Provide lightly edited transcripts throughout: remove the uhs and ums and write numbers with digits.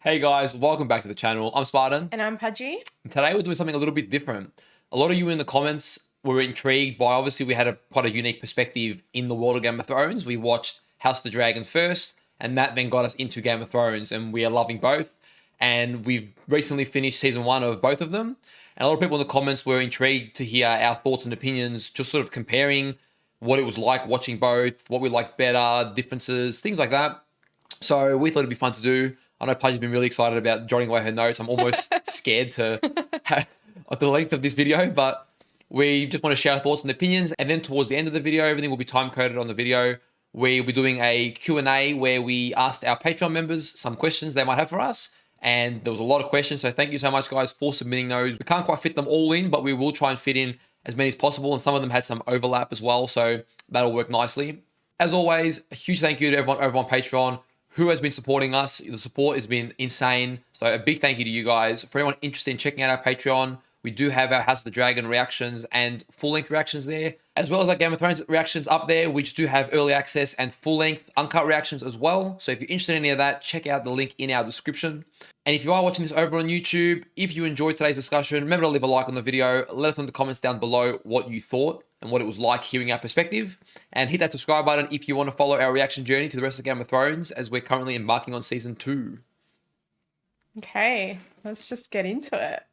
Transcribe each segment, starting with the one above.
Hey guys, welcome back to the channel. I'm Spartan. And I'm Pudgey. And today we're doing something a little bit different. A lot of you in the comments were intrigued by, obviously we had quite a unique perspective in the world of Game of Thrones. We watched House of the Dragon first, and that then got us into Game of Thrones, and we are loving both. And we've recently finished season 1 of both of them. And a lot of people in the comments were intrigued to hear our thoughts and opinions, just sort of comparing what it was like watching both, what we liked better, differences, things like that. So we thought it'd be fun to do. I know Pudgy's been really excited about jotting away her notes. I'm almost scared to of the length of this video, but we just want to share our thoughts and opinions. And then towards the end of the video, everything will be time coded on the video. We'll be doing a Q&A where we asked our Patreon members some questions they might have for us. And there was a lot of questions. So thank you so much, guys, for submitting those. We can't quite fit them all in, but we will try and fit in as many as possible. And some of them had some overlap as well. So that'll work nicely. As always, a huge thank you to everyone over on Patreon who has been supporting us. The support has been insane. So a big thank you to you guys. For anyone interested in checking out our Patreon, we do have our House of the Dragon reactions and full-length reactions there, as well as our Game of Thrones reactions up there, which do have early access and full-length uncut reactions as well. So if you're interested in any of that, check out the link in our description. And if you are watching this over on YouTube, if you enjoyed today's discussion, remember to leave a like on the video. Let us know in the comments down below what you thought and what it was like hearing our perspective. And hit that subscribe button if you want to follow our reaction journey to the rest of Game of Thrones, as we're currently embarking on season 2. Okay, let's just get into it.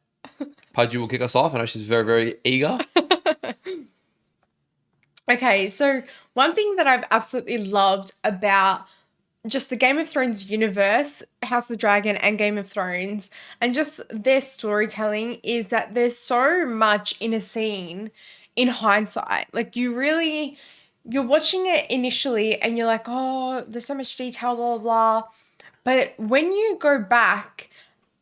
Pudgy will kick us off. I know she's very, very eager. Okay, so one thing that I've absolutely loved about just the Game of Thrones universe, House of the Dragon and Game of Thrones, and just their storytelling is that there's so much in a scene in hindsight. Like you're watching it initially and you're like, oh, there's so much detail, blah, blah, blah. But when you go back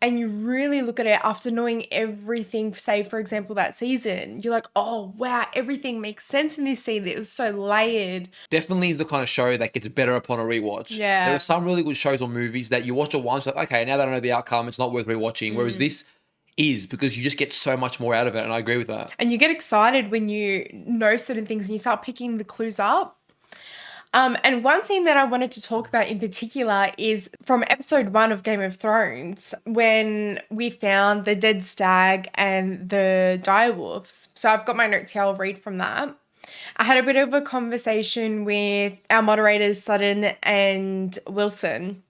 and you really look at it after knowing everything, say, for example, that season, you're like, oh, wow, everything makes sense in this scene. It was so layered. Definitely is the kind of show that gets better upon a rewatch. Yeah. There are some really good shows or movies that you watch it once, like, okay, now that I know the outcome, it's not worth rewatching. Whereas this is, because you just get so much more out of it, and I agree with that. And you get excited when you know certain things and you start picking the clues up. And one scene that I wanted to talk about in particular is from episode 1 of Game of Thrones, when we found the dead stag and the direwolves. So I've got my notes here, I'll read from that. I had a bit of a conversation with our moderators, Sutton and Wilson.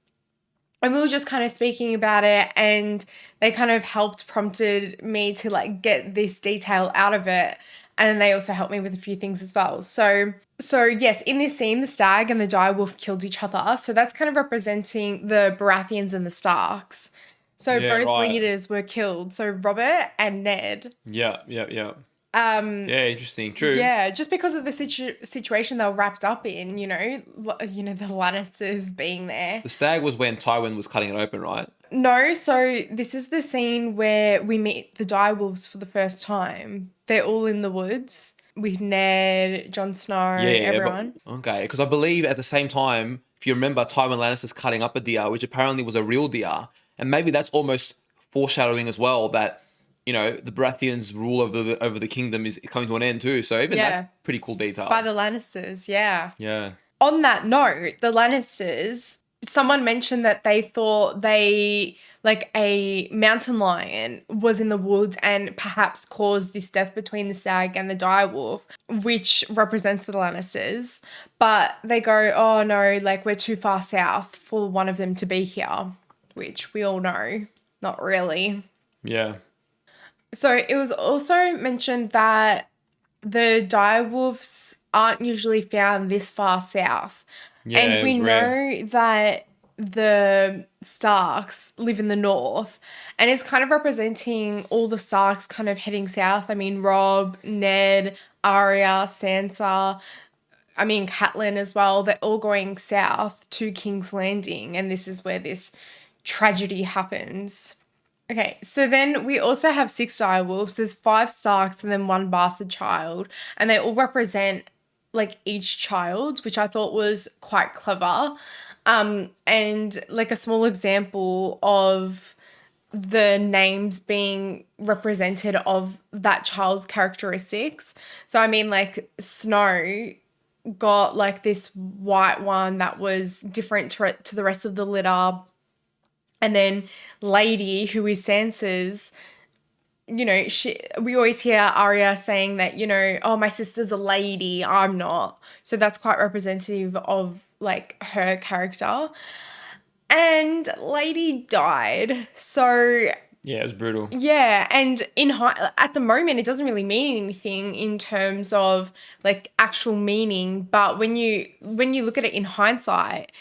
And we were just kind of speaking about it, and they kind of prompted me to like get this detail out of it. And then they also helped me with a few things as well. So yes, in this scene, the stag and the direwolf killed each other. So that's kind of representing the Baratheons and the Starks. So Yeah, both right. leaders were killed. So Robert and Ned. Yeah. Yeah, interesting. True. Yeah, just because of the situation they were wrapped up in, the Lannisters being there. The stag was when Tywin was cutting it open, right? No, so this is the scene where we meet the direwolves for the first time. They're all in the woods with Ned, Jon Snow, everyone. Okay, because I believe at the same time, if you remember, Tywin Lannister's cutting up a deer, which apparently was a real deer. And maybe that's almost foreshadowing as well that, the Baratheons' rule over the kingdom is coming to an end too. So even that's pretty cool detail. By the Lannisters, yeah. Yeah. On that note, the Lannisters, someone mentioned that they thought a mountain lion was in the woods and perhaps caused this death between the stag and the direwolf, which represents the Lannisters. But they go, oh no, we're too far south for one of them to be here, which we all know, not really. Yeah. So it was also mentioned that the direwolves aren't usually found this far south. Yeah, and we know that the Starks live in the north, and it's kind of representing all the Starks kind of heading south. I mean, Robb, Ned, Arya, Sansa, Catelyn as well. They're all going south to King's Landing, and this is where this tragedy happens. Okay, so then we also have 6 direwolves. There's 5 Starks and then 1 bastard child, and they all represent each child, which I thought was quite clever. And a small example of the names being represented of that child's characteristics. So Snow got this white one that was different to the rest of the litter. And then Lady, who is Sansa's, we always hear Arya saying that, oh, my sister's a lady, I'm not. So that's quite representative of like her character. And Lady died. So Yeah, it was brutal. yeah, and at the moment it doesn't really mean anything in terms of like actual meaning, but when you look at it in hindsight,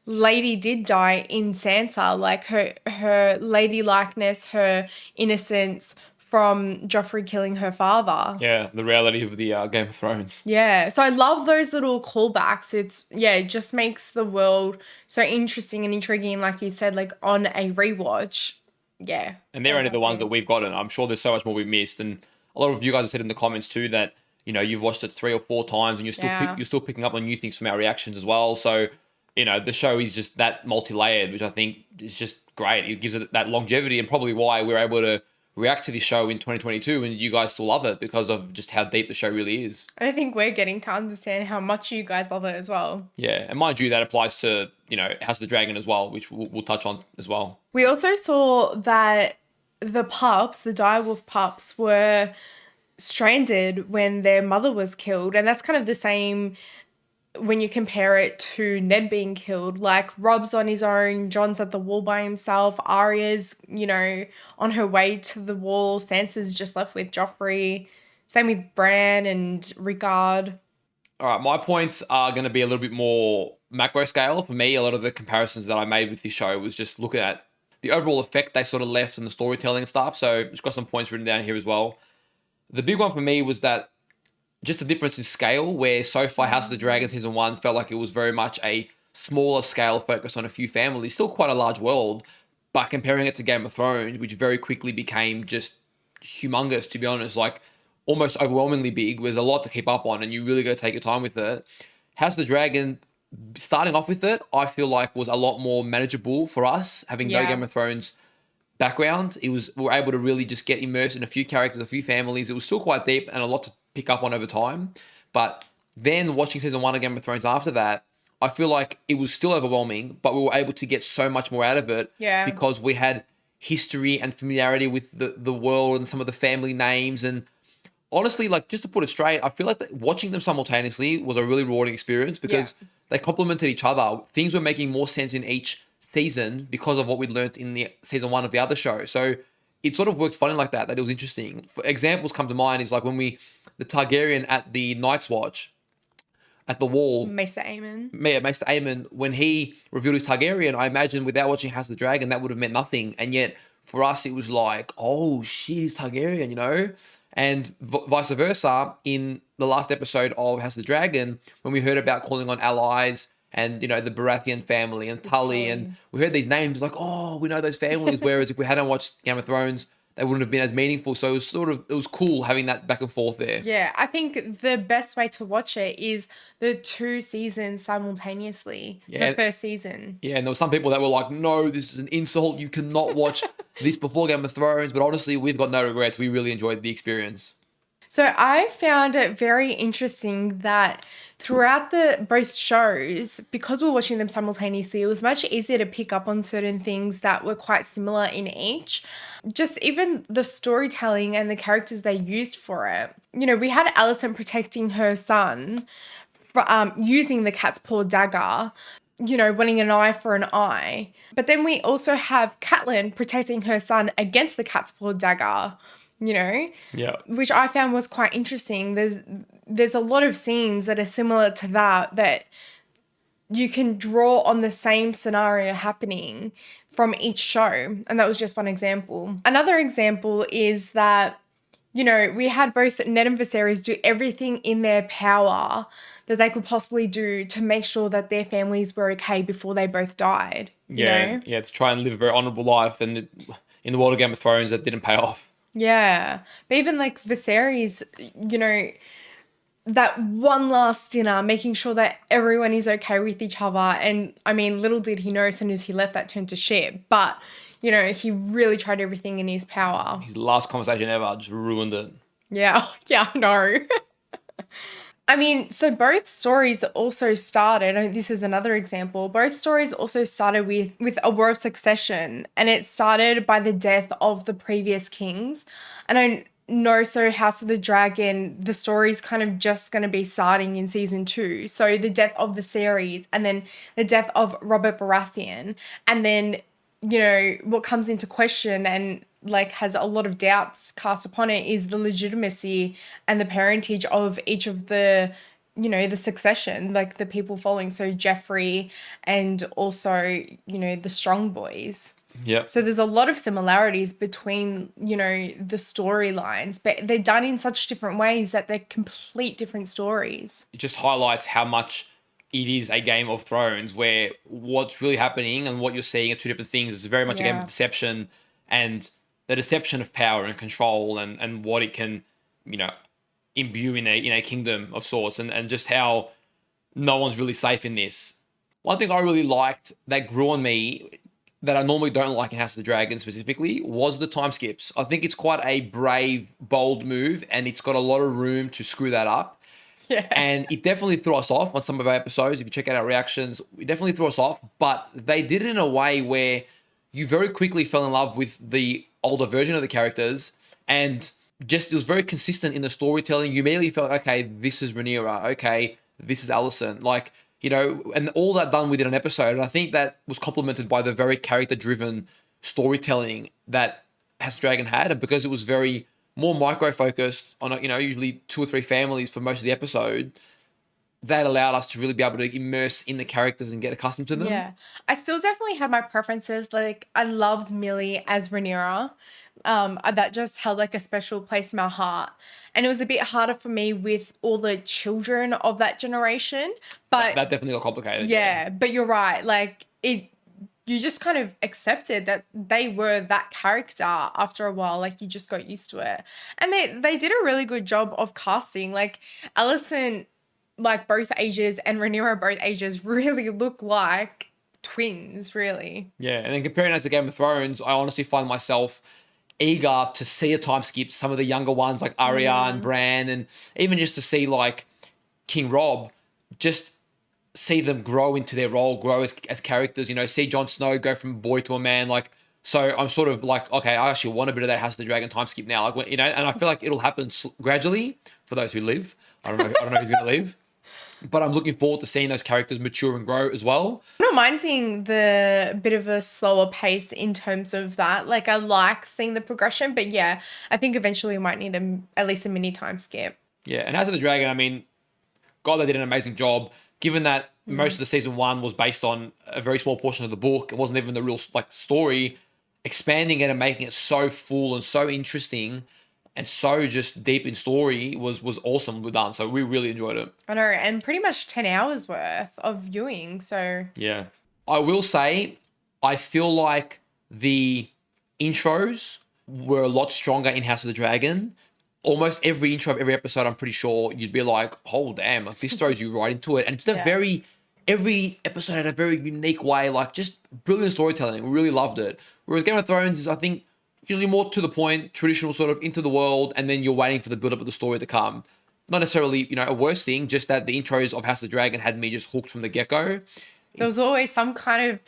Lady did die in Sansa, like her ladylikeness, her innocence from Joffrey killing her father. Yeah, the reality of the Game of Thrones. Yeah, so I love those little callbacks. It just makes the world so interesting and intriguing, like you said, like on a rewatch. Yeah. And they're only the ones that fantastic. we've gotten. I'm sure there's so much more we've missed. And a lot of you guys have said in the comments too that, you've watched it 3 or 4 times and Yeah. you're still picking up on new things from our reactions as well. So, the show is just that multi-layered, which I think is just great. It gives it that longevity, and probably why we're able to react to this show in 2022 and you guys still love it, because of just how deep the show really is. I think we're getting to understand how much you guys love it as well. Yeah, and mind you, that applies to, House of the Dragon as well, which we'll touch on as well. We also saw that the direwolf pups, were stranded when their mother was killed. And that's kind of the same when you compare it to Ned being killed. Like, Rob's on his own, Jon's at the wall by himself, Arya's, on her way to the wall, Sansa's just left with Joffrey. Same with Bran and Rickard. All right, my points are going to be a little bit more macro scale. For me, a lot of the comparisons that I made with this show was just looking at the overall effect they sort of left and the storytelling and stuff. So just got some points written down here as well. The big one for me was that just the difference in scale, where so far House of the Dragon Season 1 felt like it was very much a smaller scale focused on a few families, still quite a large world, but comparing it to Game of Thrones, which very quickly became just humongous, to be honest, like almost overwhelmingly big. There's a lot to keep up on, and you really got to take your time with it. House of the Dragon, starting off with it, I feel like was a lot more manageable for us, having no Yeah. Game of We were able to really just get immersed in a few characters, a few families. It was still quite deep and a lot to pick up on over time. But then watching season 1 of Game of Thrones after that, I feel like it was still overwhelming, but we were able to get so much more out of it. Yeah. Because we had history and familiarity with the world and some of the family names. And honestly, like, just to put it straight, I feel like that watching them simultaneously was a really rewarding experience, because they complemented each other. Things were making more sense in each season because of what we'd learnt in the season 1 of the other show. So it sort of worked funny like that it was interesting. For examples come to mind is like when the Targaryen at the Night's Watch at the wall, Maester Aemon. Maester Aemon, when he revealed his Targaryen, I imagine without watching House of the Dragon, that would have meant nothing. And yet for us, it was like, oh shit, he's Targaryen, And vice versa, in the last episode of House of the Dragon, when we heard about calling on allies and, the Baratheon family and Tully, and we heard these names, like, oh, we know those families. Whereas if we hadn't watched Game of Thrones, they wouldn't have been as meaningful. So it was cool having that back and forth there. Yeah, I think the best way to watch it is the 2 seasons simultaneously. Yeah. The first season. Yeah, and there were some people that were like, no, this is an insult. You cannot watch this before Game of Thrones. But honestly, we've got no regrets. We really enjoyed the experience. So I found it very interesting that throughout both shows, because we're watching them simultaneously, it was much easier to pick up on certain things that were quite similar in each. Just even the storytelling and the characters they used for it. We had Alicent protecting her son, using the cat's paw dagger, wanting an eye for an eye. But then we also have Catelyn protecting her son against the cat's paw dagger. Yeah. Which I found was quite interesting. There's a lot of scenes that are similar to that you can draw on the same scenario happening from each show. And that was just one example. Another example is that, we had both Ned and Viserys do everything in their power that they could possibly do to make sure that their families were okay before they both died. Yeah, to try and live a very honourable life. And in the world of Game of Thrones, that didn't pay off. Yeah. But even like Viserys, that one last dinner, making sure that everyone is okay with each other. And I mean, little did he know, as soon as he left, that turned to shit. But, he really tried everything in his power. His last conversation ever just ruined it. Yeah. Yeah, I know. I mean, so both stories also started, and this is another example, both stories also started with a war of succession, and it started by the death of the previous kings. And I know, so House of the Dragon, the story's kind of just going to be starting in season 2. So the death of Viserys, and then the death of Robert Baratheon, and then, you know, what comes into question and like has a lot of doubts cast upon it is the legitimacy and the parentage of each of the, you know, the succession, like the people following. So Joffrey and also, you know, the strong boys. Yep. So there's a lot of similarities between, you know, the storylines, but they're done in such different ways that they're complete different stories. It just highlights how much it is a Game of Thrones, where what's really happening and what you're seeing are two different things. It's very much a game of deception, and the deception of power and control, and what it can, you know, imbue in a kingdom of sorts, and just how no one's really safe in this. One thing I really liked that grew on me, that I normally don't like in House of the Dragon specifically, was the time skips. I think it's quite a brave, bold move, and it's got a lot of room to screw that up. Yeah. And it definitely threw us off on some of our episodes. If you check out our reactions, it definitely threw us off. But they did it in a way where you very quickly fell in love with the older version of the characters, and just it was very consistent in the storytelling. You immediately felt, okay, this is Rhaenyra. Okay, this is Alicent. Like, you know, and all that done within an episode. And I think that was complemented by the very character-driven storytelling that House of Dragon had, and because it was very more micro-focused on, you know, usually 2 or 3 families for most of the episode, that allowed us to really be able to immerse in the characters and get accustomed to them. Yeah. I still definitely had my preferences. Like, I loved Millie as Rhaenyra. That just held like a special place in my heart. And it was a bit harder for me with all the children of that generation. But That definitely got complicated. yeah, but you're right. Like, you just kind of accepted that they were that character after a while. Like, you just got used to it. And they did a really good job of casting. Like, Alicent, like both ages, and Rhaenyra both ages really look like twins, really. Yeah, and then comparing that to Game of Thrones, I honestly find myself eager to see a time skip some of the younger ones like Arya and Bran, and even just to see like King Rob, just see them grow into their role, grow as characters, you know, see Jon Snow go from boy to a man. Like, so I'm sort of like, okay, I actually want a bit of that House of the Dragon time skip now. Like, you know, and I feel like it'll happen gradually for those who live. I don't know who's going to live. But I'm looking forward to seeing those characters mature and grow as well. I'm not minding the bit of a slower pace in terms of that. Like, I like seeing the progression, but yeah, I think eventually we might need at least a mini time skip. Yeah, and House of the Dragon, I mean, God, they did an amazing job. Given that most of the season 1 was based on a very small portion of the book, it wasn't even the real like story. Expanding it and making it so full and so interesting and so just deep in story was awesome done. So we really enjoyed it. I know, and pretty much 10 hours worth of viewing. So yeah, I will say I feel like the intros were a lot stronger in House of the Dragon. Almost every intro of every episode, I'm pretty sure you'd be like, oh damn, like this throws you right into it. And it's every episode had a very unique way, like just brilliant storytelling. We really loved it. Whereas Game of Thrones is, I think, usually more to the point, traditional sort of into the world, and then you're waiting for the build-up of the story to come. Not necessarily, you know, a worse thing, just that the intros of House of the Dragon had me just hooked from the get-go. There was always some kind of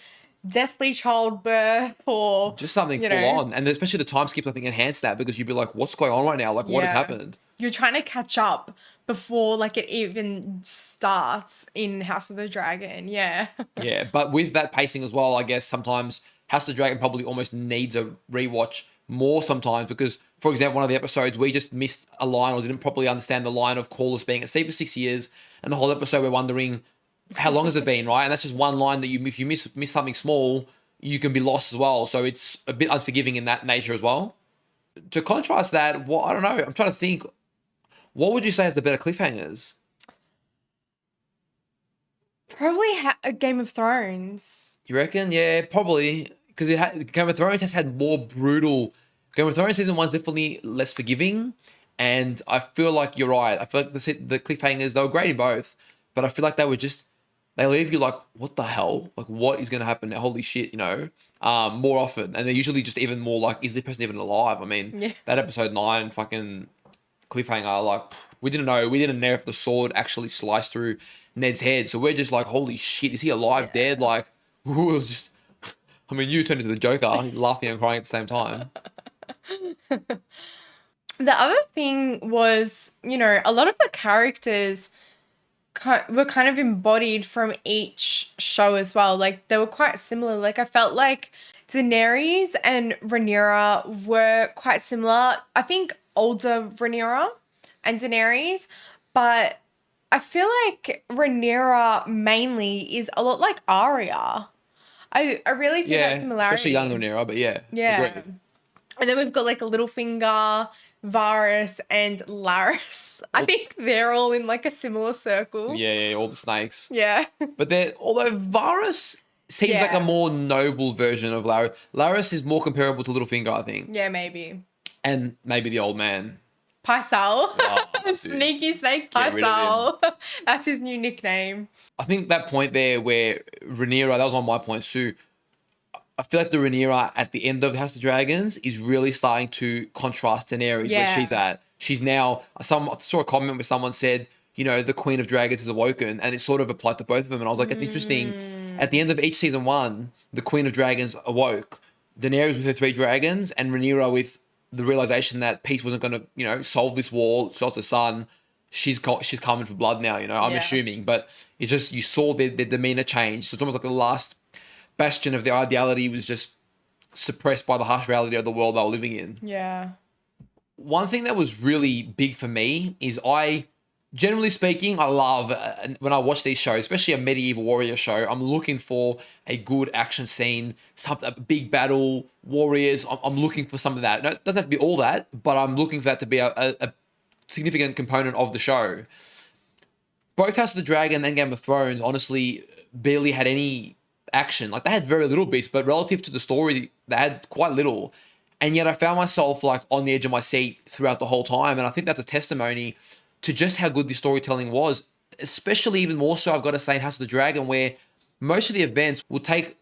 deathly childbirth or just something full on. And especially the time skips, I think, enhanced that, because you'd be like, what's going on right now? Like, what has happened? You're trying to catch up before like it even starts in House of the Dragon. Yeah. Yeah, but with that pacing as well, I guess sometimes House of the Dragon probably almost needs a rewatch more sometimes, because, for example, one of the episodes we just missed a line or didn't properly understand the line of Corlys being at sea for 6 years, and the whole episode we're wondering how long has it been, right? And that's just one line that if you miss something small, you can be lost as well. So it's a bit unforgiving in that nature as well. To contrast that, I don't know. I'm trying to think. What would you say is the better cliffhangers? Probably Game of Thrones. You reckon? Yeah, probably. Because Game of Thrones has had more brutal. Game of Thrones season 1 is definitely less forgiving. And I feel like you're right. I feel like the cliffhangers, they were great in both. But I feel like they leave you like, what the hell? Like, what is going to happen now? Holy shit, you know? More often. And they're usually just even more like, is this person even alive? I mean, that episode 9 fucking cliffhanger. Like, we didn't know if the sword actually sliced through Ned's head. So we're just like, holy shit, is he alive, dead? Like, it was just, I mean, you turned into the Joker, laughing and crying at the same time. The other thing was, a lot of the characters were kind of embodied from each show as well. Like, they were quite similar. Like, I felt like Daenerys and Rhaenyra were quite similar. I think older Rhaenyra and Daenerys, but I feel like Rhaenyra mainly is a lot like Arya. I really see that similarity. Especially young Rhaenyra, but yeah. Yeah. Agreed. And then we've got like a Littlefinger, Varys, and Laris. I think they're all in like a similar circle. Yeah, all the snakes. Yeah. But although Varys seems like a more noble version of Laris. Laris is more comparable to Littlefinger, I think. Yeah, maybe. And maybe the old man. Pycelle. Oh, Sneaky snake Get rid of Pycelle. That's his new nickname. I think that point there where Rhaenyra, that was one of my points too. I feel like the Rhaenyra at the end of House of Dragons is really starting to contrast Daenerys where she's at. She's now, I saw a comment where someone said, the Queen of Dragons has awoken, and it sort of applied to both of them. And I was like, that's interesting. At the end of each season 1, the Queen of Dragons awoke. Daenerys with her 3 dragons, and Rhaenyra with the realization that peace wasn't going to, solve this war. She lost her son. She's coming for blood now, I'm assuming. But it's just, you saw their demeanor change. So it's almost like the last bastion of their ideality was just suppressed by the harsh reality of the world they were living in. Yeah. One thing that was really big for me is generally speaking, I love when I watch these shows, especially a medieval warrior show, I'm looking for a good action scene, a big battle, warriors. I'm looking for some of that. No, it doesn't have to be all that, but I'm looking for that to be a significant component of the show. Both House of the Dragon and Game of Thrones, honestly, barely had any action. Like, they had very little bits, but relative to the story, they had quite little. And yet I found myself like on the edge of my seat throughout the whole time. And I think that's a testimony to just how good the storytelling was, especially even more so, I've got to say, in House of the Dragon, where most of the events will take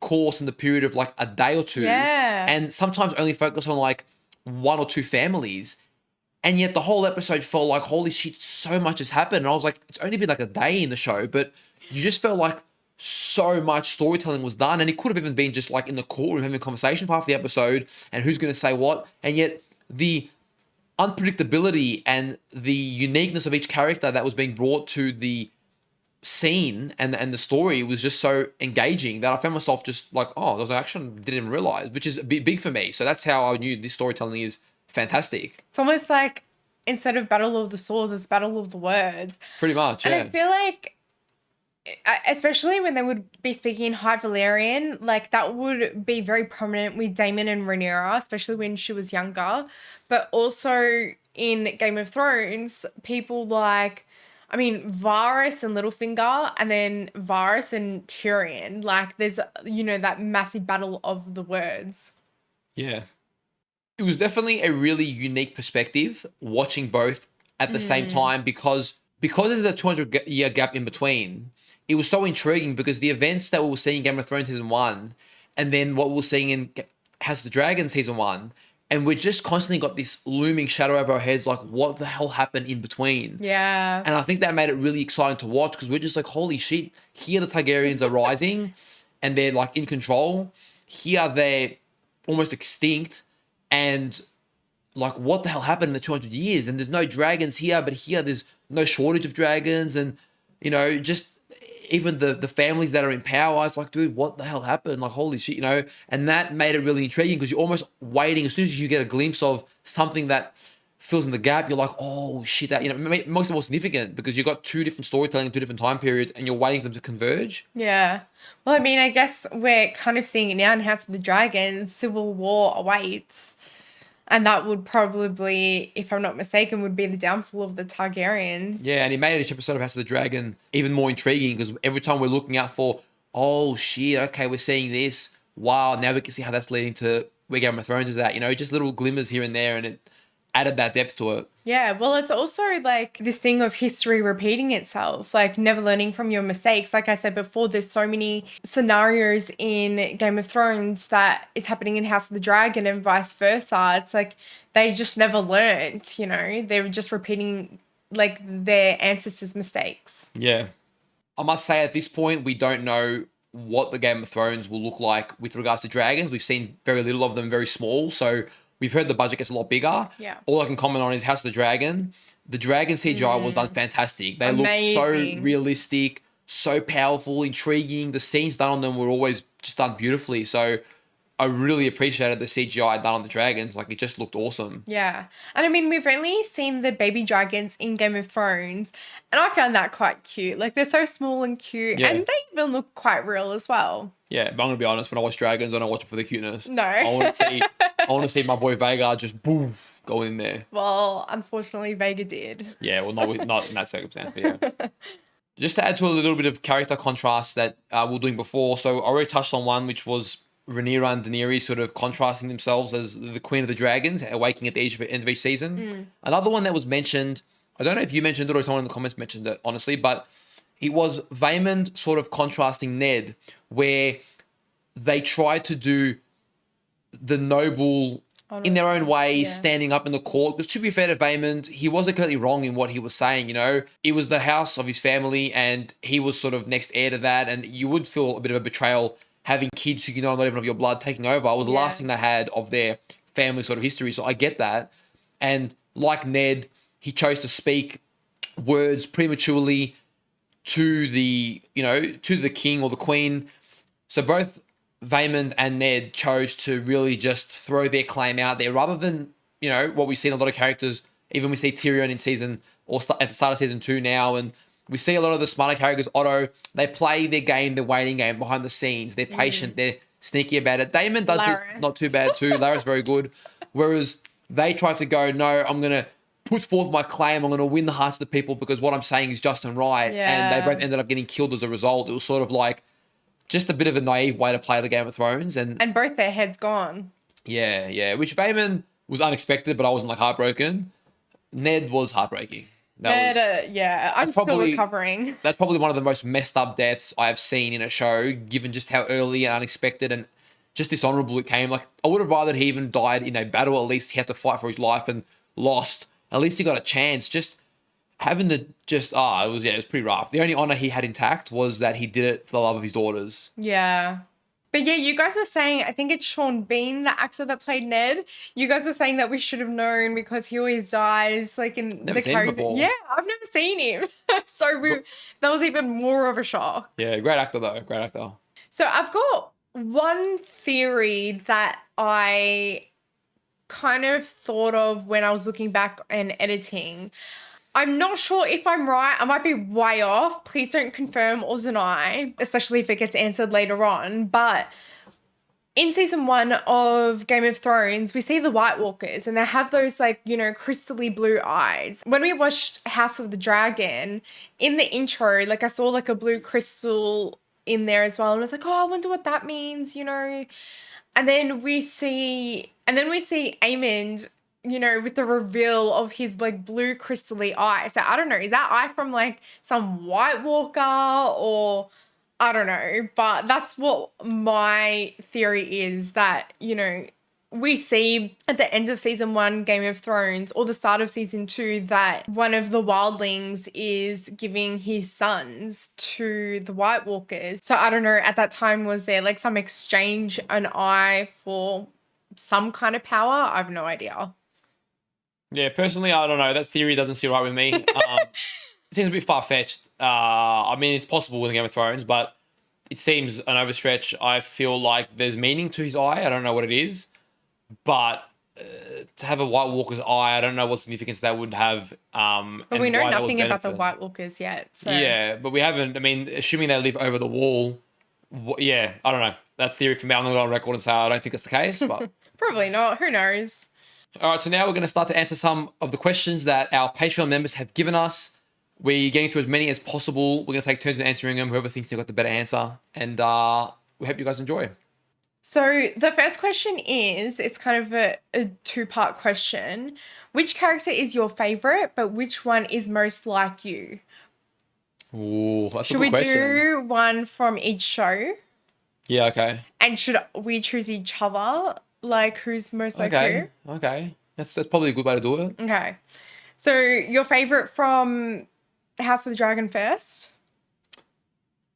course in the period of like a day or two. Yeah. And sometimes only focus on like 1 or 2 families. And yet the whole episode felt like, holy shit, so much has happened. And I was like, it's only been like a day in the show, but you just felt like so much storytelling was done. And it could have even been just like in the courtroom having a conversation for half the episode and who's going to say what. And yet the unpredictability and the uniqueness of each character that was being brought to the scene and the story was just so engaging that I found myself just like, oh, there's an action I didn't even realize, which is big for me. So that's how I knew this storytelling is fantastic. It's almost like instead of Battle of the Sword, there's Battle of the Words. Pretty much, yeah. And I feel like, especially when they would be speaking in High Valyrian, like that would be very prominent with Daemon and Rhaenyra, especially when she was younger. But also in Game of Thrones, people like, Varys and Littlefinger, and then Varys and Tyrion. Like, there's, that massive battle of the words. Yeah. It was definitely a really unique perspective watching both at the same time because there's a 200-year gap in between. It was so intriguing because the events that we were seeing in Game of Thrones Season 1 and then what we were seeing in House of the Dragon Season 1, and we just constantly got this looming shadow over our heads, like, what the hell happened in between? Yeah. And I think that made it really exciting to watch because we're just like, holy shit, here the Targaryens are rising and they're like in control. Here they're almost extinct. And like, what the hell happened in the 200 years? And there's no dragons here, but here there's no shortage of dragons. And, just even the families that are in power, it's like, dude, what the hell happened? Like, holy shit, and that made it really intriguing because you're almost waiting. As soon as you get a glimpse of something that fills in the gap, you're like, oh shit, that, most more significant because you've got 2 different storytelling, 2 different time periods, and you're waiting for them to converge. Yeah. Well, I guess we're kind of seeing it now in House of the Dragon. Civil war awaits. And that would probably, if I'm not mistaken, would be the downfall of the Targaryens. Yeah, and it made each episode of House of the Dragon even more intriguing because every time we're looking out for, oh shit, okay, we're seeing this. Wow, now we can see how that's leading to where Game of Thrones is at. Just little glimmers here and there, and added that depth to it. Yeah, well, it's also like this thing of history repeating itself, like never learning from your mistakes. Like I said before, there's so many scenarios in Game of Thrones that is happening in House of the Dragon and vice versa. It's like they just never learned, you know, they were just repeating like their ancestors' mistakes. Yeah. I must say at this point, we don't know what the Game of Thrones will look like with regards to dragons. We've seen very little of them, very small. So we've heard the budget gets a lot bigger. Yeah. All I can comment on is House of the Dragon. The dragon CGI was done fantastic. They look so realistic, so powerful, intriguing. The scenes done on them were always just done beautifully. So I really appreciated the CGI done on the dragons. Like, it just looked awesome. Yeah. And I mean, we've only seen the baby dragons in Game of Thrones, and I found that quite cute. Like, they're so small and cute, and they even look quite real as well. Yeah, but I'm going to be honest, when I watch dragons, I don't watch it for the cuteness. No. I want to see my boy Vega just boof, go in there. Well, unfortunately, Vega did. Yeah, well, not in that circumstance, but yeah. Just to add to a little bit of character contrast that we were doing before, so I already touched on one, which was Rhaenyra and Daenerys sort of contrasting themselves as the Queen of the Dragons, awaking at the end of each season. Another one that was mentioned, I don't know if you mentioned it or someone in the comments mentioned it, honestly, but it was Vaemond sort of contrasting Ned, where they tried to do the noble in their own way, standing up in the court. Because to be fair to Vaemond, he wasn't completely wrong in what he was saying, you know. It was the house of his family, and he was sort of next heir to that, and you would feel a bit of a betrayal having kids who you know are not even of your blood taking over. It was the last thing they had of their family sort of history. So I get that. And like Ned, he chose to speak words prematurely to the, you know, to the king or the queen. So both Vaemond and Ned chose to really just throw their claim out there rather than, you know, what we see in a lot of characters. Even we see Tyrion in season or at the start of season 2 now, and we see a lot of the smarter characters, Otto, they play their game, their waiting game behind the scenes. They're patient. They're sneaky about it. Daemon does this not too bad too. Larys very good. Whereas they try to go, no, I'm going to put forth my claim. I'm going to win the hearts of the people because what I'm saying is just and right. And they both ended up getting killed as a result. It was sort of like just a bit of a naive way to play the Game of Thrones. And both their heads gone. Yeah. Which Vaemond was unexpected, but I wasn't like heartbroken. Ned was heartbreaking. I'm still recovering. That's probably one of the most messed up deaths I have seen in a show, given just how early and unexpected and just dishonorable it came. Like, I would have rather he even died in a battle. At least he had to fight for his life and lost. At least he got a chance. Just having to it was pretty rough. The only honor he had intact was that he did it for the love of his daughters. Yeah. But yeah, you guys were saying, I think it's Sean Bean, the actor that played Ned. You guys were saying that we should have known because he always dies, like in never seen him before. Yeah, I've never seen him. That was even more of a shock. Yeah, great actor though. Great actor. So I've got one theory that I kind of thought of when I was looking back and editing. I'm not sure if I'm right. I might be way off. Please don't confirm or deny, especially if it gets answered later on. But in season 1 of Game of Thrones, we see the White Walkers and they have those like, you know, crystally blue eyes. When we watched House of the Dragon, in the intro, like I saw like a blue crystal in there as well. And I was like, oh, I wonder what that means, you know. And then we see Aemond, you know, with the reveal of his like blue crystally eye. So I don't know, is that eye from like some White Walker or I don't know, but that's what my theory is, that, you know, we see at the end of season 1 Game of Thrones or the start of season 2 that one of the wildlings is giving his sons to the White Walkers. So I don't know, at that time was there like some exchange, an eye for some kind of power? I have no idea. Yeah, personally, I don't know. That theory doesn't sit right with me. It seems a bit far-fetched. I mean, it's possible with Game of Thrones, but it seems an overstretch. I feel like there's meaning to his eye. I don't know what it is. But to have a White Walker's eye, I don't know what significance that would have. But we know nothing about the White Walkers yet. So. Yeah, but we haven't. I mean, assuming they live over the wall, I don't know. That's theory for me. I'm going to go on record and say I don't think it's the case. But probably not. Who knows? All right, so now we're going to start to answer some of the questions that our Patreon members have given us. We're getting through as many as possible. We're going to take turns in answering them, whoever thinks they've got the better answer. And we hope you guys enjoy. So the first question is, it's kind of a two-part question. Which character is your favorite, but which one is most like you? Ooh, that's a Should good we question. do one from each show? Yeah, okay. And should we choose each other? Like who's most like who? Okay. That's probably a good way to do it. Okay. So your favorite from House of the Dragon first?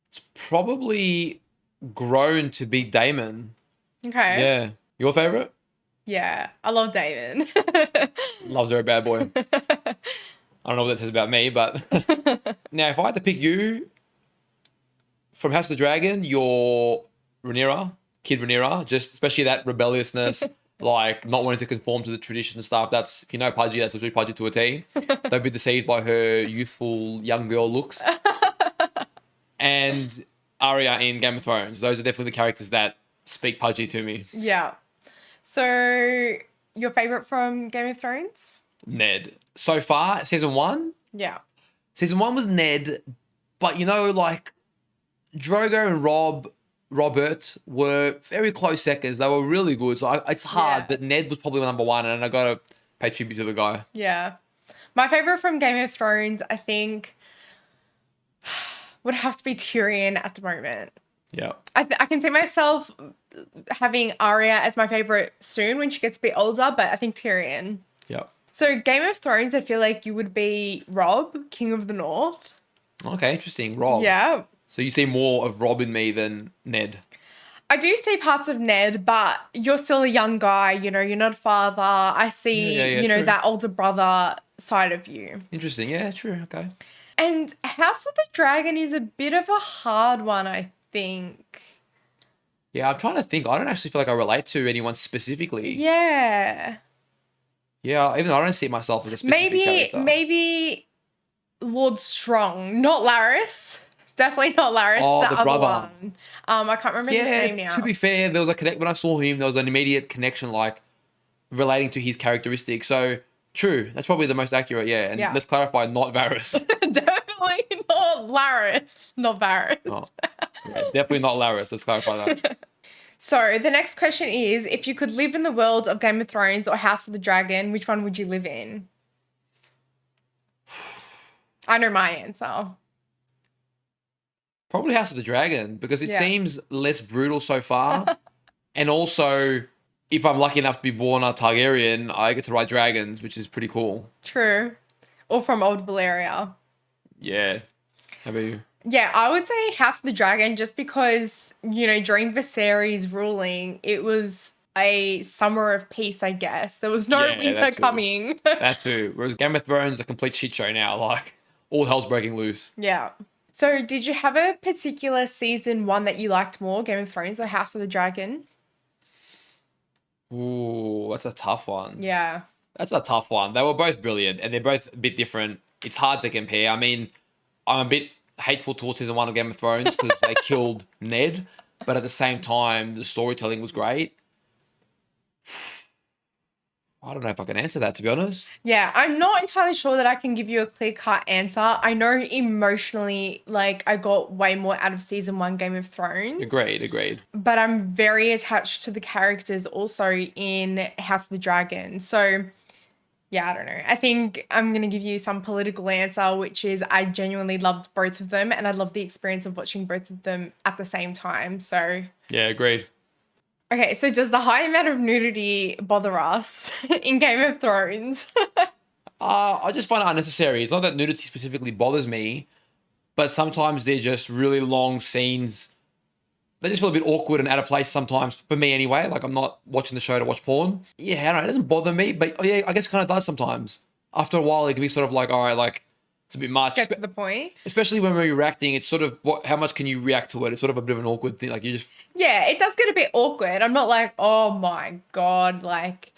It's probably grown to be Damon. Okay. Yeah. Your favorite? Yeah, I love David. Loves her a bad boy. I don't know what that says about me, but now if I had to pick you from House of the Dragon, you're Rhaenyra, Kid Rhaenyra, just especially that rebelliousness, like not wanting to conform to the tradition and stuff. That's, if you know Pudgy, that's literally Pudgy to a T. Don't be deceived by her youthful young girl looks. And Arya in Game of Thrones. Those are definitely the characters that speak Pudgy to me. Yeah. So your favorite from Game of Thrones? Ned. So far, season one. Yeah. Season one was Ned, but you know, like Drogo and Robert were very close seconds. They were really good. So it's hard, Yeah. but Ned was probably number one, and I got to pay tribute to the guy. Yeah. My favorite from Game of Thrones, I think, would have to be Tyrion at the moment. Yeah. I can see myself having Arya as my favorite soon when she gets a bit older, but I think Tyrion. Yeah. So Game of Thrones, I feel like you would be Rob, King of the North. Okay, interesting. Rob. Yeah. So you see more of Rob in me than Ned. I do see parts of Ned, but you're still a young guy, you know, you're not a father. I see, Yeah, you know, true. that older brother side of you. Interesting. Yeah, true. Okay. And House of the Dragon is a bit of a hard one, I think. Yeah, I'm trying to think. I don't actually feel like I relate to anyone specifically. Yeah. Yeah, even though I don't see myself as a specific character. Maybe Lord Strong, not Laris. Definitely not Laris, Oh, the the other brother. one. I can't remember his name now. To be fair, there was a connect when I saw him. There was an immediate connection, like relating to his characteristics. So true, that's probably the most accurate. Yeah, and Yeah. let's clarify, not Varys. Definitely not Laris, not Varys. Oh, yeah, definitely not Laris. Let's clarify that. So the next question is, if you could live in the world of Game of Thrones or House of the Dragon, which one would you live in? I know my answer. Probably House of the Dragon because it Yeah. seems less brutal so far, and also if I'm lucky enough to be born a Targaryen, I get to ride dragons, which is pretty cool. True. Or from Old Valyria. Yeah. How about you? Yeah, I would say House of the Dragon just because, you know, during Viserys' ruling, it was a summer of peace, I guess. There was no Yeah, winter that too. coming. That too. Whereas Game of Thrones is a complete shit show now. Like all hell's breaking loose. Yeah. So did you have a particular season one that you liked more, Game of Thrones or House of the Dragon? Ooh, that's a tough one. Yeah. That's a tough one. They were both brilliant and they're both a bit different. It's hard to compare. I mean, I'm a bit hateful towards season one of Game of Thrones because they killed Ned, but at the same time, the storytelling was great. I don't know if I can answer that, to be honest. Yeah, I'm not entirely sure that I can give you a clear-cut answer. I know emotionally, like, I got way more out of season one Game of Thrones. Agreed. But I'm very attached to the characters also in House of the Dragon. So, yeah, I don't know. I think I'm going to give you some political answer, which is I genuinely loved both of them and I love the experience of watching both of them at the same time. So, Yeah, agreed. okay, so does the high amount of nudity bother us in Game of Thrones? I just find it unnecessary. It's not that nudity specifically bothers me, but sometimes they're just really long scenes. They just feel a bit awkward and out of place sometimes, for me anyway. Like, I'm not watching the show to watch porn. Yeah, I don't know. It doesn't bother me, but yeah, I guess it kind of does sometimes. After a while, it can be sort of like, all right, like, it's a bit much. Get to the point. Especially when we're reacting, it's sort of, how much can you react to it? It's sort of a bit of an awkward thing. Like, you just, Yeah, it does get a bit awkward. I'm not like, oh my God, like,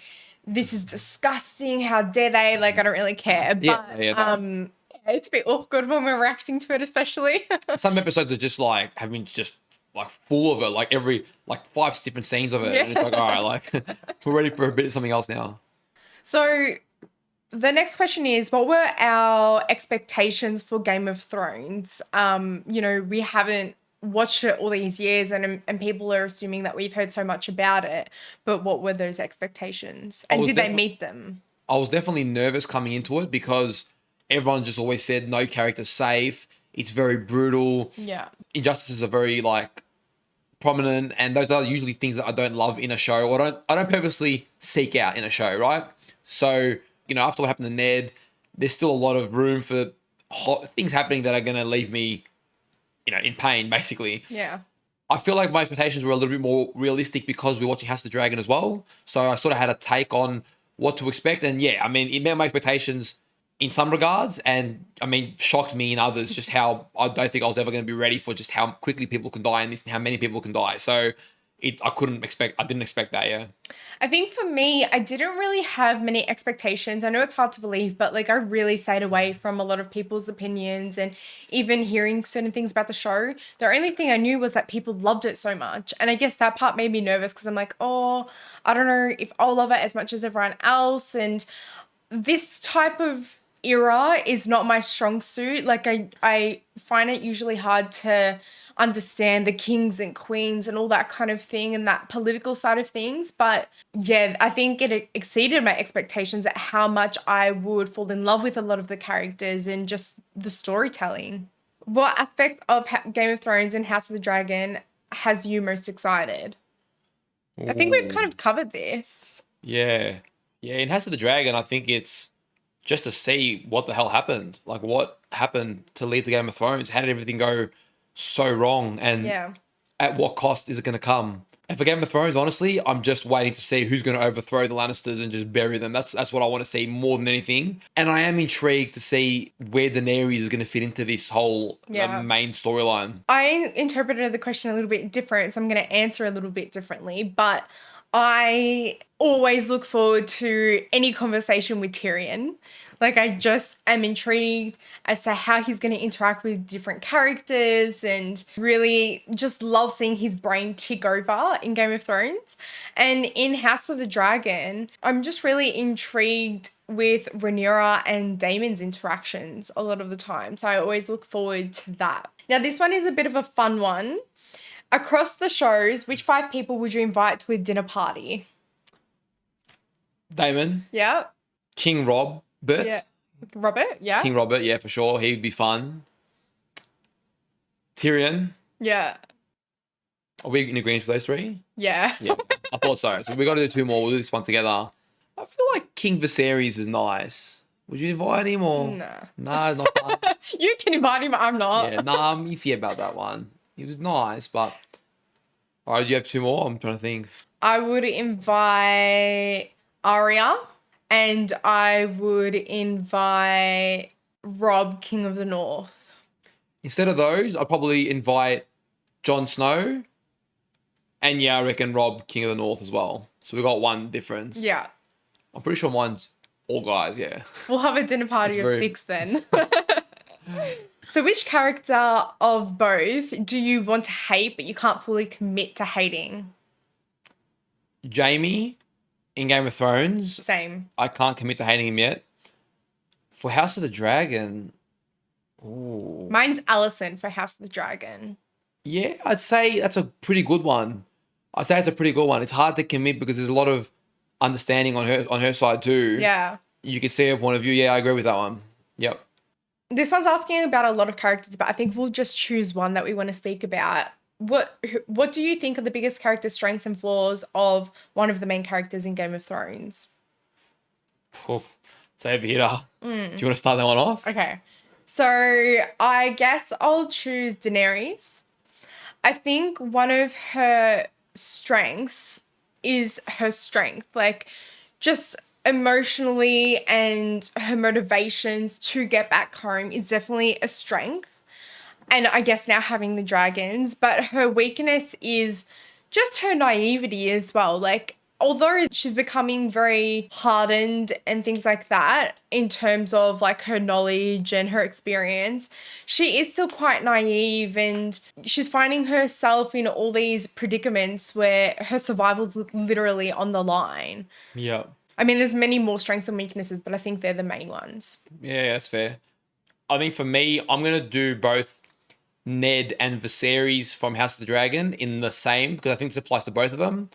this is disgusting. How dare they? Like, I don't really care. But, no. it's a bit awkward when we're reacting to it, especially. Some episodes are just like having just like full of it, like every like 5 different scenes of it. Yeah. And it's like, all right, like we're ready for a bit of something else now. So the next question is, what were our expectations for Game of Thrones? You know, we haven't watched it all these years, and people are assuming that we've heard so much about it. But what were those expectations? And did they meet them? I was definitely nervous coming into it because everyone just always said no character's safe. It's very brutal. Yeah. Injustices are very like prominent, and those are usually things that I don't love in a show, or I don't purposely seek out in a show, right? So, after what happened to Ned, there's still a lot of room for things happening that are going to leave me, in pain, basically. Yeah. I feel like my expectations were a little bit more realistic because we're watching House of the Dragon as well. So I sort of had a take on what to expect. And yeah, I mean, it met my expectations in some regards, and I mean, shocked me in others, just how I don't think I was ever going to be ready for just how quickly people can die in this and how many people can die. So I didn't expect that, yeah. I think for me, I didn't really have many expectations. I know it's hard to believe, but like I really stayed away from a lot of people's opinions and even hearing certain things about the show. The only thing I knew was that people loved it so much. And I guess that part made me nervous because I'm like, oh, I don't know if I'll love it as much as everyone else. And this type of era is not my strong suit. Like I find it usually hard to understand the kings and queens and all that kind of thing and that political side of things. But yeah, I think it exceeded my expectations at how much I would fall in love with a lot of the characters and just the storytelling. What aspect of Game of Thrones and House of the Dragon has you most excited? I think we've kind of covered this. Yeah. Yeah, in House of the Dragon, I think it's just to see what the hell happened. Like, what happened to lead to Game of Thrones? How did everything go so wrong? And at what cost is it going to come? And for Game of Thrones, honestly, I'm just waiting to see who's going to overthrow the Lannisters and just bury them. That's what I want to see more than anything. And I am intrigued to see where Daenerys is going to fit into this whole main storyline. I interpreted the question a little bit different, so I'm going to answer a little bit differently. But I always look forward to any conversation with Tyrion. Like, I just am intrigued as to how he's going to interact with different characters and really just love seeing his brain tick over in Game of Thrones. And in House of the Dragon, I'm just really intrigued with Rhaenyra and Daemon's interactions a lot of the time. So I always look forward to that. Now, this one is a bit of a fun one. Across the shows, which 5 people would you invite to a dinner party? Daemon. Yeah. King Robert. Yeah. Robert, yeah. King Robert, yeah, for sure. He'd be fun. Tyrion. Yeah. Are we in agreement for those 3? Yeah. Yeah, I thought so. So we got to do 2 more. We'll do this one together. I feel like King Viserys is nice. Would you invite him or? Nah. Nah, not fun. You can invite him, I'm not. Yeah, nah, I'm iffy about that one. He was nice, but... All right, do you have 2 more? I'm trying to think. I would invite Arya and I would invite Rob, King of the North. Instead of those, I'd probably invite Jon Snow and yeah, I reckon Rob, King of the North as well. So we got one difference. Yeah. I'm pretty sure mine's all guys, yeah. We'll have a dinner party of 6 then. So which character of both do you want to hate but you can't fully commit to hating? Jaime in Game of Thrones. Same. I can't commit to hating him yet. For House of the Dragon, ooh. Mine's Alicent for House of the Dragon. Yeah, I'd say that's a pretty good one. I'd say it's a pretty good one. It's hard to commit because there's a lot of understanding on her side too. Yeah. You could see her point of view. Yeah, I agree with that one. Yep. This one's asking about a lot of characters, but I think we'll just choose one that we want to speak about. What do you think are the biggest character strengths and flaws of one of the main characters in Game of Thrones? It's a heavy hitter. Do you want to start that one off? Okay. So I guess I'll choose Daenerys. I think one of her strengths is her strength. Like, just emotionally and her motivations to get back home is definitely a strength. And I guess now having the dragons, but her weakness is just her naivety as well. Like, although she's becoming very hardened and things like that in terms of like her knowledge and her experience, she is still quite naive and she's finding herself in all these predicaments where her survival's literally on the line. Yeah. I mean, there's many more strengths and weaknesses, but I think they're the main ones. Yeah, that's fair. I think for me, I'm going to do both Ned and Viserys from House of the Dragon in the same, because I think this applies to both of them,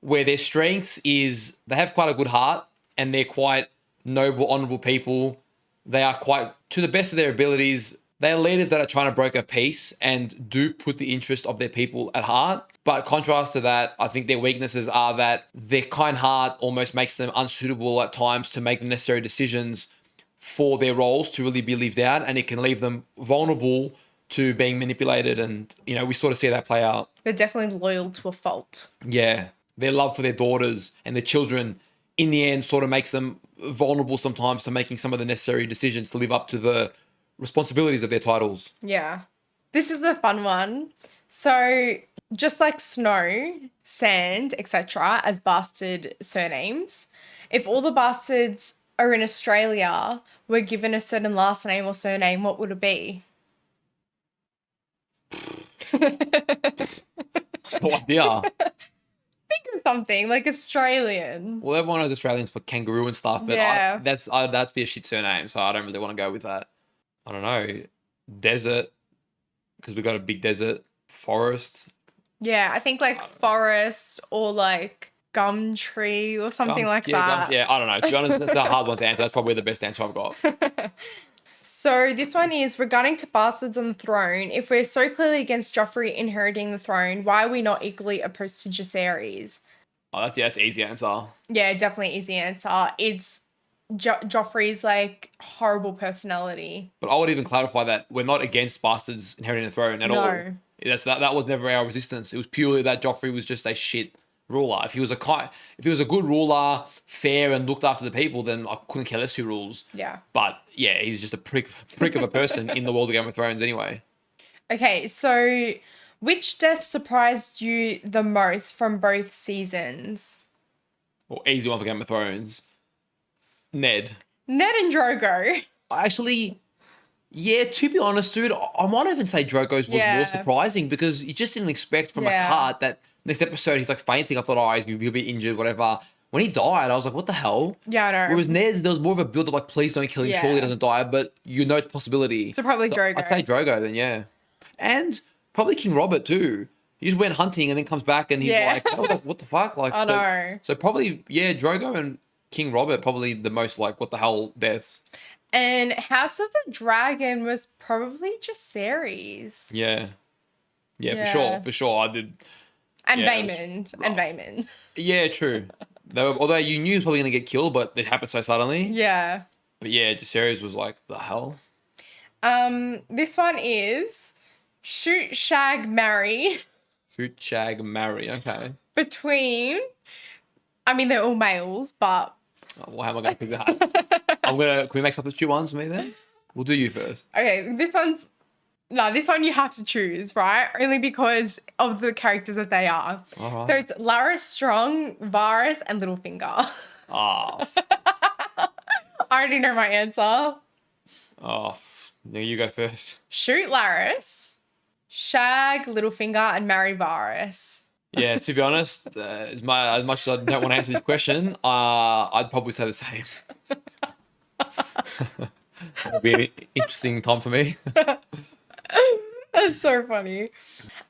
where their strengths is they have quite a good heart and they're quite noble, honorable people. They are quite, to the best of their abilities, they are leaders that are trying to broker peace and do put the interest of their people at heart. But contrast to that, I think their weaknesses are that their kind heart almost makes them unsuitable at times to make the necessary decisions for their roles to really be lived out, and it can leave them vulnerable to being manipulated. And, you know, we sort of see that play out. They're definitely loyal to a fault. Yeah. Their love for their daughters and their children in the end sort of makes them vulnerable sometimes to making some of the necessary decisions to live up to the responsibilities of their titles. Yeah. This is a fun one. So just like Snow, Sand, etc. as bastard surnames, if all the bastards are in Australia were given a certain last name or surname, what would it be? No idea. Think of something like Australian. Well, everyone knows Australians for kangaroo and stuff, but Yeah. that'd be a shit surname, so I don't really want to go with that. I don't know. Desert, because we got a big desert. Forest. Yeah, I think like forest or like gum tree or something like that. I don't know. To be honest, that's a hard one to answer. That's probably the best answer I've got. So this one is regarding to bastards on the throne. If we're so clearly against Joffrey inheriting the throne, why are we not equally opposed to Jacaerys? Oh, that's an easy answer. Yeah, definitely easy answer. It's Joffrey's like horrible personality. But I would even clarify that we're not against bastards inheriting the throne at all. No. That was never our resistance. It was purely that Joffrey was just a shit ruler. If he was a good ruler, fair and looked after the people, then I couldn't care less who rules. Yeah. But yeah, he's just a prick of a person in the world of Game of Thrones anyway. Okay, so which death surprised you the most from both seasons? Well, easy one for Game of Thrones. Ned. Ned and Drogo. Actually, yeah, to be honest, dude, I might even say Drogo's was Yeah. more surprising because you just didn't expect from Yeah. a cart that next episode he's like fainting. I thought, oh, he'll be injured, whatever. When he died, I was like, what the hell? Yeah, I know. Whereas Ned's, there was more of a build of like, please don't kill him, Yeah. surely he doesn't die, but you know it's a possibility. So probably Drogo. I'd say Drogo then, yeah. And probably King Robert too. He just went hunting and then comes back and he's Yeah. like, I was like, what the fuck? Like, I know. So probably, yeah, Drogo and King Robert probably the most like, what the hell deaths. And House of the Dragon was probably Jacaerys. Yeah. Yeah, Yeah. for sure. I did. And Yeah, it Vaemond. was And rough. Vaemond. Yeah, true. Although you knew he was probably going to get killed, but it happened so suddenly. Yeah. But yeah, Jacaerys was like, the hell? This one is shoot, shag, marry Fruit, shag, marry. Okay. between, I mean, they're all males, but Oh, well, how am I going to pick that? Can we make substitute ones for me then? We'll do you first. okay, this one you have to choose, right? Only because of the characters that they are. All right. So it's Lara Strong, Varys, and Littlefinger. Oh, I already know my answer. no, you go first. Shoot Laris, shag Littlefinger, and marry Varys. Yeah, to be honest, as much as I don't want to answer this question, I'd probably say the same. It'll be an interesting time for me. That's so funny.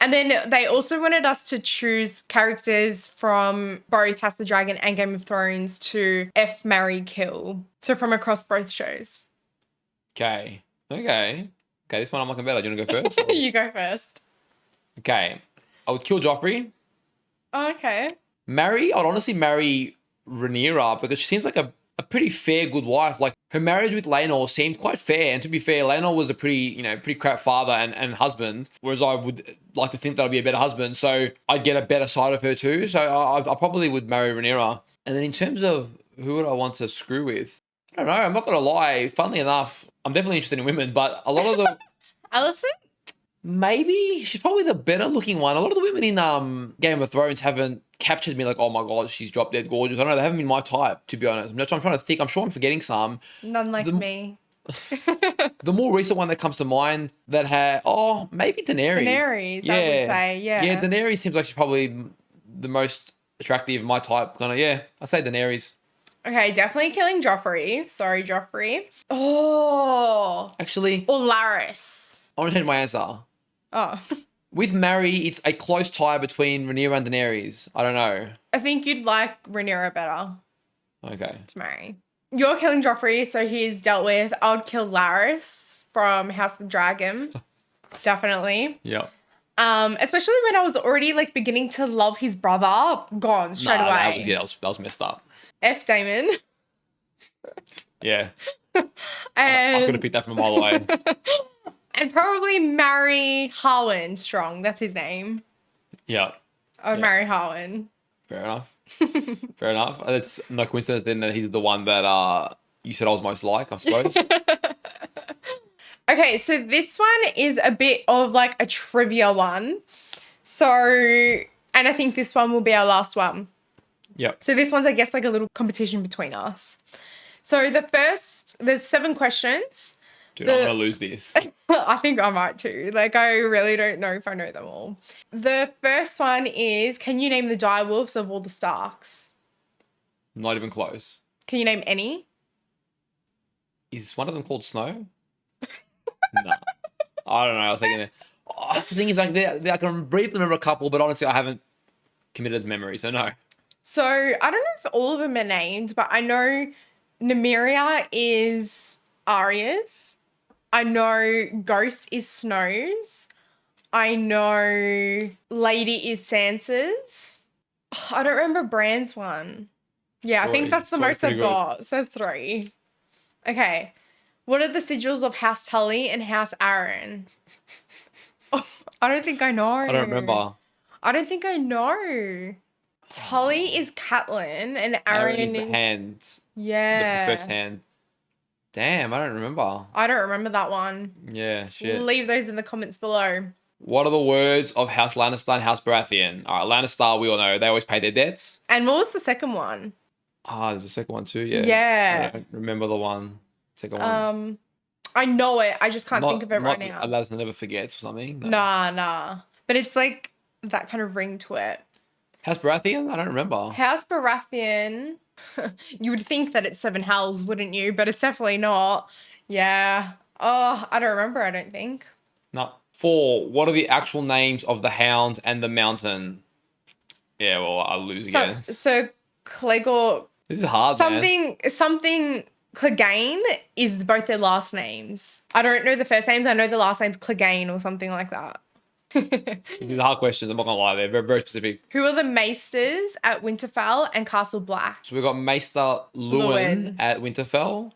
And then they also wanted us to choose characters from both House of the Dragon and Game of Thrones to F, marry, kill. So from across both shows. Okay, this one I'm liking better. Do you want to go first? You go first. Okay, I would kill Joffrey. Okay. I'd honestly marry Rhaenyra because she seems like a pretty fair, good wife. Like her marriage with Laenor seemed quite fair. And to be fair, Laenor was a pretty crap father and husband. Whereas I would like to think that I'd be a better husband. So I'd get a better side of her too. So I probably would marry Rhaenyra. And then in terms of who would I want to screw with? I don't know. I'm not going to lie. Funnily enough, I'm definitely interested in women, but a lot of the... Alison? Maybe she's probably the better looking one. A lot of the women in Game of Thrones haven't captured me like, oh my god, she's drop dead gorgeous. I don't know, they haven't been my type, to be honest. I'm trying to think. I'm sure I'm forgetting some. None like me. The more recent one that comes to mind that had maybe Daenerys. Daenerys, I would say, yeah. Yeah, Daenerys seems like she's probably the most attractive, my type. I'd say Daenerys. Okay, definitely killing Joffrey. Sorry, Joffrey. Oh. Actually, Or Laris. I want to change my answer. Oh. With Mary, it's a close tie between Rhaenyra and Daenerys. I don't know. I think you'd like Rhaenyra better Okay. to marry. You're killing Joffrey, so he's dealt with. I would kill Larys from House of the Dragon. Definitely. Yeah. Especially when I was already like beginning to love his brother. Gone straight away. That was messed up. F Damon. Yeah. And I could have picked that from a mile away. and probably marry Harwin Strong. That's his name. Yeah. I would marry Harwin. Fair enough. Fair enough. It's no coincidence then that he's the one that you said I was most like, I suppose. Okay, so this one is a bit of like a trivia one. So, and I think this one will be our last one. Yep. So this one's, I guess, like a little competition between us. So there's 7 questions. Dude, I'm going to lose this. I think I might too. Like, I really don't know if I know them all. The first one is, can you name the direwolves of all the Starks? Not even close. Can you name any? Is one of them called Snow? No. I don't know. I was thinking, the thing is, like, I can briefly remember a couple, but honestly, I haven't committed to memory, so no. So, I don't know if all of them are named, but I know Nymeria is Arya's. I know Ghost is Snow's. I know Lady is Sansa's. I don't remember Bran's one. Yeah, I think that's the most I've got. So 3. Okay. What are the sigils of House Tully and House Aaron? Oh, I don't think I know. I don't remember. I don't think I know. Tully is Catelyn and Aaron is the hand. Yeah. The first hand. Damn, I don't remember. I don't remember that one. Yeah, shit. Leave those in the comments below. What are the words of House Lannister and House Baratheon? All right, Lannister, we all know. They always pay their debts. And what was the second one? There's a second one too, yeah. Yeah. I don't remember the second one. I know it. I just can't think of it right now. Alas never forgets or something. No. Nah. But it's like that kind of ring to it. House Baratheon? I don't remember. House Baratheon. You would think that it's 7 hells, wouldn't you? But it's definitely not. Yeah. Oh, I don't remember, I don't think. No. 4. What are the actual names of the Hound and the Mountain? Yeah, well, I'll lose again. So Clegor... This is hard, Something Clegane is both their last names. I don't know the first names. I know the last name's Clegane or something like that. These are hard questions. I'm not going to lie. They're very, very specific. Who are the maesters at Winterfell and Castle Black? So we've got Maester Lewin at Winterfell.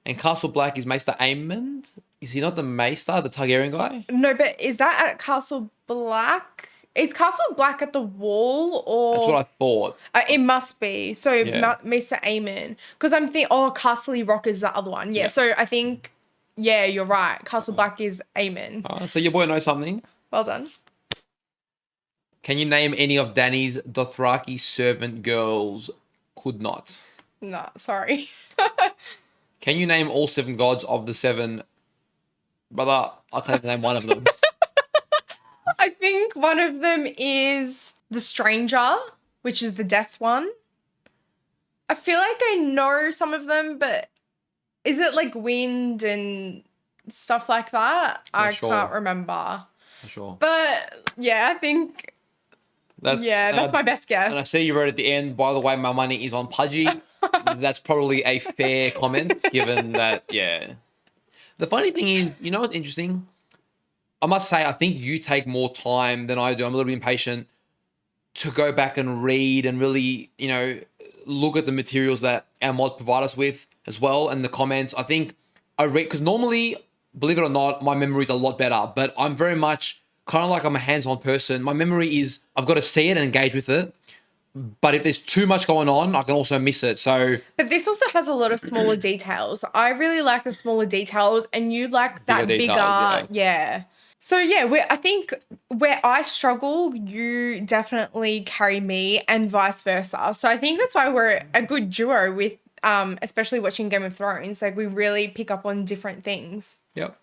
And Castle Black is Maester Aemond. Is he not the Maester, the Targaryen guy? No, but is that at Castle Black? Is Castle Black at the Wall or... That's what I thought. It must be. So Maester Aemon. Because I'm thinking, Castle Rock is the other one. Yeah, so I think, you're right. Castle Black is Aemon. So your boy knows something. Well done. Can you name any of Dany's Dothraki servant girls? Could not. No, sorry. Can you name all 7 gods of the 7? Brother, I can't even name one of them. I think one of them is the Stranger, which is the death one. I feel like I know some of them, but is it like wind and stuff like that? I can't remember. For sure. But yeah, I think that's my best guess. And I see you wrote at the end, by the way, my money is on Pudgey. That's probably a fair comment, given that, The funny thing is, you know what's interesting? I must say, I think you take more time than I do. I'm a little bit impatient to go back and read and really, look at the materials that our mods provide us with as well, and the comments. I think I read, because normally, believe it or not, my memory is a lot better, but I'm very much kind of like I'm a hands-on person. My memory is, I've got to see it and engage with it. But if there's too much going on, I can also miss it. But this also has a lot of smaller details. I really like the smaller details, and you like that bigger. Yeah. So I think where I struggle, you definitely carry me, and vice versa. So I think that's why we're a good duo with, especially watching Game of Thrones. Like, we really pick up on different things. Yep.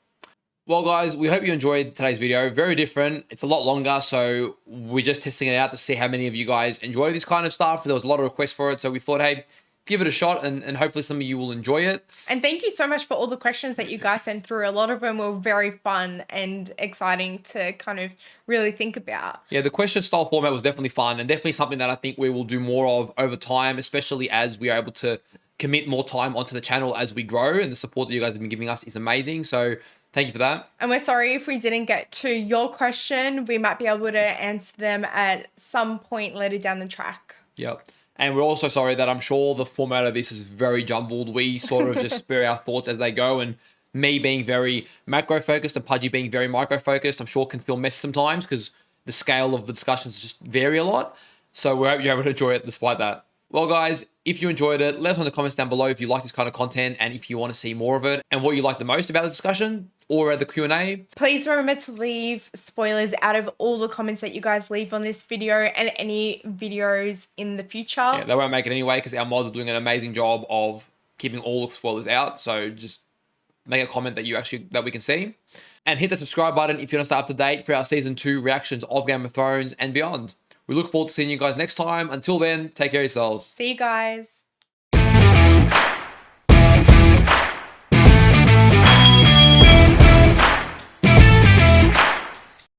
Well, guys, we hope you enjoyed today's video. Very different. It's a lot longer, so we're just testing it out to see how many of you guys enjoy this kind of stuff. There was a lot of requests for it, so we thought, hey, give it a shot, and hopefully some of you will enjoy it. And thank you so much for all the questions that you guys sent through. A lot of them were very fun and exciting to kind of really think about. Yeah, the question style format was definitely fun and definitely something that I think we will do more of over time, especially as we are able to commit more time onto the channel as we grow, and the support that you guys have been giving us is amazing. So thank you for that. And we're sorry if we didn't get to your question. We might be able to answer them at some point later down the track. Yep. And we're also sorry that I'm sure the format of this is very jumbled. We sort of just spur our thoughts as they go, and me being very macro focused and Pudgey being very micro focused, I'm sure can feel messy sometimes because the scale of the discussions just vary a lot. So we hope you're able to enjoy it despite that. Well, guys, if you enjoyed it, let us know in the comments down below if you like this kind of content and if you want to see more of it and what you like the most about the discussion or the Q&A. Please remember to leave spoilers out of all the comments that you guys leave on this video and any videos in the future. Yeah, they won't make it anyway because our mods are doing an amazing job of keeping all the spoilers out. So just make a comment that we can see. And hit the subscribe button if you want to stay up to date for our Season 2 reactions of Game of Thrones and beyond. We look forward to seeing you guys next time. Until then, take care of yourselves. See you guys.